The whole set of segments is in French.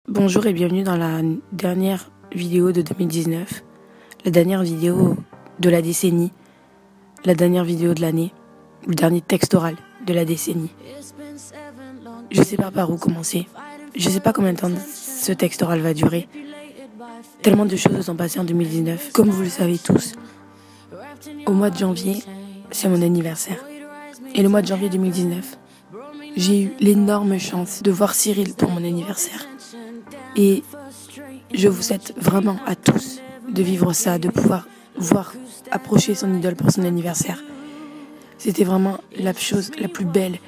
Bonjour et bienvenue dans la dernière vidéo de 2019, la dernière vidéo de la décennie, la dernière vidéo de l'année, le dernier texte oral de la décennie. Je sais pas par où commencer, je sais pas combien de temps ce texte oral va durer. Tellement de choses se sont passées en 2019, comme vous le savez tous. Au mois de janvier, c'est mon anniversaire. Et le mois de janvier 2019, j'ai eu l'énorme chance de voir Cyril pour mon anniversaire. Et je vous souhaite vraiment à tous de vivre ça, de pouvoir voir approcher son idole pour son anniversaire. C'était vraiment la chose la plus belle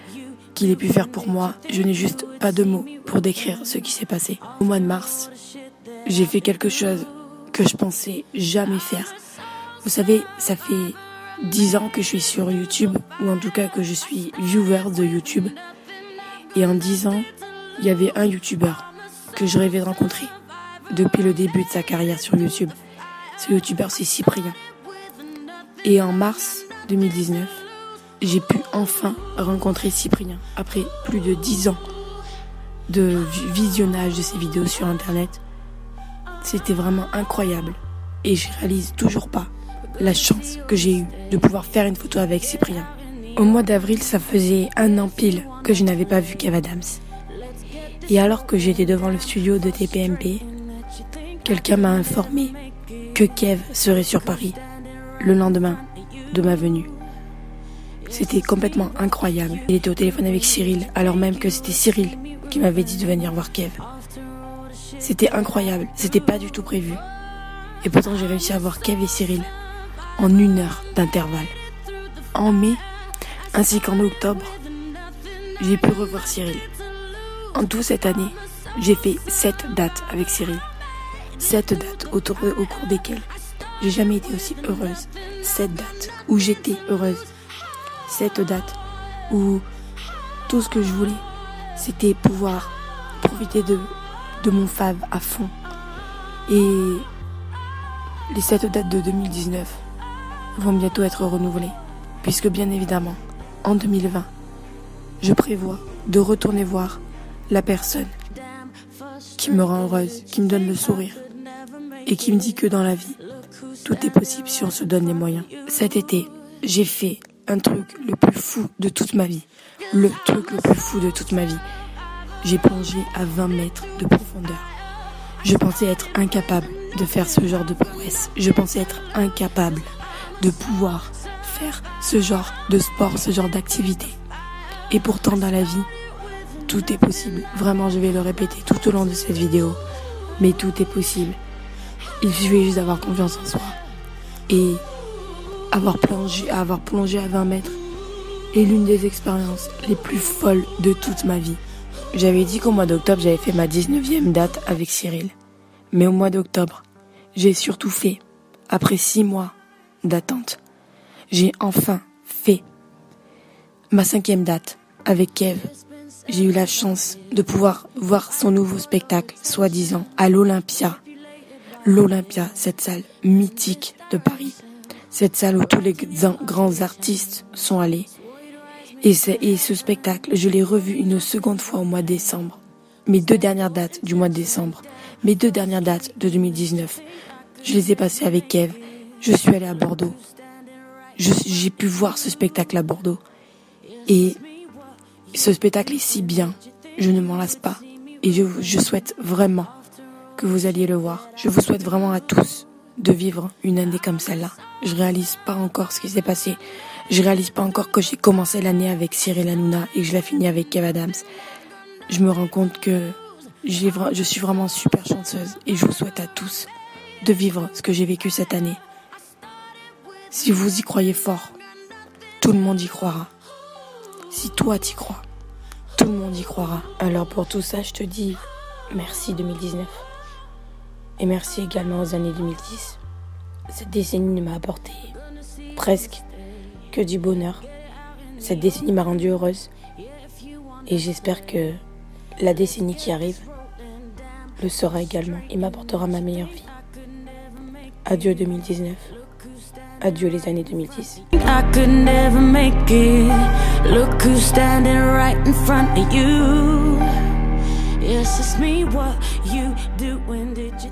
qu'il ait pu faire pour moi. Je n'ai juste pas de mots pour décrire ce qui s'est passé. Au mois de mars, j'ai fait quelque chose que je pensais jamais faire. Vous savez, ça fait 10 ans que je suis sur YouTube, ou en tout cas que je suis viewer de YouTube. Et en 10 ans, il y avait un YouTuber que je rêvais de rencontrer depuis le début de sa carrière sur YouTube. Ce YouTuber, c'est Cyprien. Et en mars 2019, j'ai pu enfin rencontrer Cyprien après plus de 10 ans de visionnage de ses vidéos sur Internet. C'était vraiment incroyable et je réalise toujours pas la chance que j'ai eue de pouvoir faire une photo avec Cyprien. Au mois d'avril, ça faisait 1 an pile que je n'avais pas vu Kev Adams. Et alors que j'étais devant le studio de TPMP, quelqu'un m'a informé que Kev serait sur Paris le lendemain de ma venue. C'était complètement incroyable. Il était au téléphone avec Cyril, alors même que c'était Cyril qui m'avait dit de venir voir Kev. C'était incroyable, c'était pas du tout prévu. Et pourtant j'ai réussi à voir Kev et Cyril en 1 heure d'intervalle. En mai, ainsi qu'en octobre, j'ai pu revoir Cyril. En tout cette année, j'ai fait 7 dates avec Cyril. 7 dates au cours desquelles j'ai jamais été aussi heureuse. 7 dates où j'étais heureuse. 7 dates où tout ce que je voulais, c'était pouvoir profiter de mon fave à fond. Et les 7 dates de 2019 vont bientôt être renouvelées. Puisque bien évidemment, en 2020, je prévois de retourner voir la personne qui me rend heureuse, qui me donne le sourire et qui me dit que dans la vie, tout est possible si on se donne les moyens. Cet été, j'ai fait un truc le plus fou de toute ma vie. Le truc le plus fou de toute ma vie. J'ai plongé à 20 mètres de profondeur. Je pensais être incapable de faire ce genre de prouesse. Je pensais être incapable de pouvoir faire ce genre de sport, ce genre d'activité. Et pourtant, dans la vie, tout est possible. Vraiment, je vais le répéter tout au long de cette vidéo. Mais tout est possible. Il suffit juste d'avoir confiance en soi. Et avoir plongé à 20 mètres est l'une des expériences les plus folles de toute ma vie. J'avais dit qu'au mois d'octobre, j'avais fait ma 19e date avec Cyril. Mais au mois d'octobre, j'ai surtout fait, après 6 mois d'attente, j'ai enfin fait ma 5e date avec Kev. J'ai eu la chance de pouvoir voir son nouveau spectacle, soi-disant, à l'Olympia. L'Olympia, cette salle mythique de Paris. Cette salle où tous les grands artistes sont allés. Et ce spectacle, je l'ai revu une seconde fois au mois de décembre. Mes 2 dernières dates du mois de décembre. Mes 2 dernières dates de 2019. Je les ai passées avec Kev. Je suis allée à Bordeaux. J'ai pu voir ce spectacle à Bordeaux. Et ce spectacle est si bien, je ne m'en lasse pas. Et je souhaite vraiment que vous alliez le voir. Je vous souhaite vraiment à tous de vivre une année comme celle-là. Je réalise pas encore ce qui s'est passé. Je réalise pas encore que j'ai commencé l'année avec Cyril Hanouna et que je la finis avec Kev Adams. Je me rends compte que je suis vraiment super chanceuse et je vous souhaite à tous de vivre ce que j'ai vécu cette année. Si vous y croyez fort, tout le monde y croira. Si toi t'y crois, tout le monde y croira. Alors pour tout ça, je te dis merci 2019. Et merci également aux années 2010. Cette décennie ne m'a apporté presque que du bonheur. Cette décennie m'a rendue heureuse. Et j'espère que la décennie qui arrive le sera également et m'apportera ma meilleure vie. Adieu 2019. Adieu les années 2010. I could never make it. Look who's standing right in front of you. Yes, it's me. What you do when did you